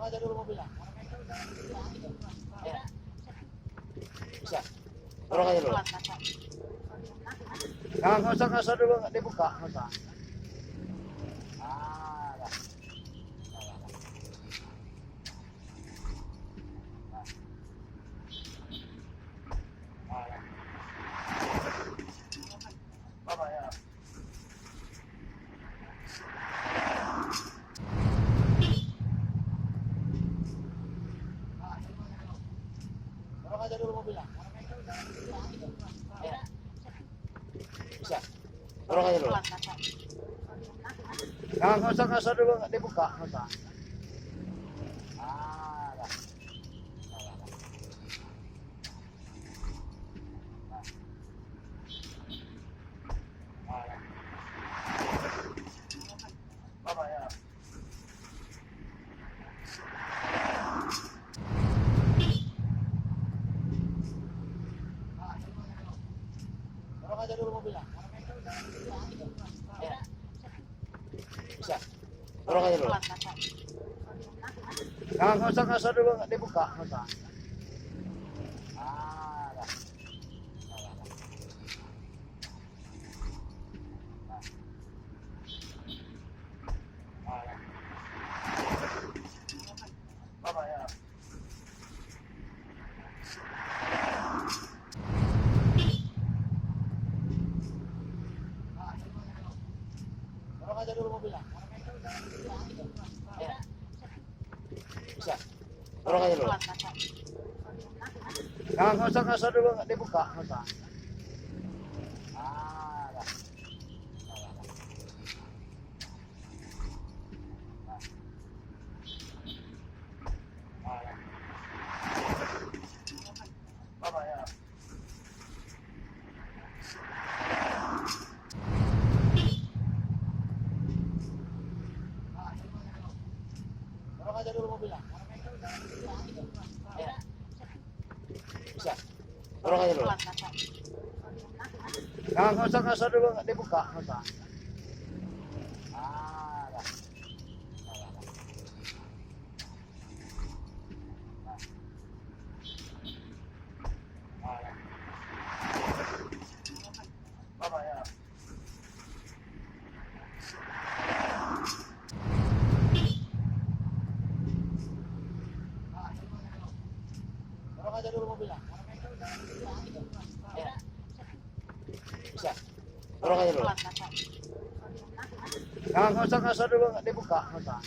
aja dulu mobilnya. Ya. Bisa. Dorong aja dulu. Nggak usah dulu, nggak dibuka, nggak usah. Dah. Apa ya? Dorong aja dulu mobilnya. Ya. Bisa. Dorong aja dulu. Nggak usah dulu, nggak dibuka, nggak usah. Dah. Apa ya? Dorong aja dulu mobilnya. Ya. Bisa. Dorong aja dulu. Nggak usah dulu, nggak dibuka, nggak usah. Dah. Apa ya? Dorong aja dulu mobilnya. Ya. Bisa. Dorong aja dulu. Nggak usah dulu, nggak dibuka, nggak usah. Dah. Apa ya? Dorong aja dulu mobilnya. Ya. Bisa. Dorong aja dulu. Nggak usah dulu, nggak dibuka, nggak usah. Dah. Apa ya? Dorong aja dulu mobilnya. Ya. Bisa. Dorong aja dulu. Nggak usah dulu, nggak dibuka, nggak usah.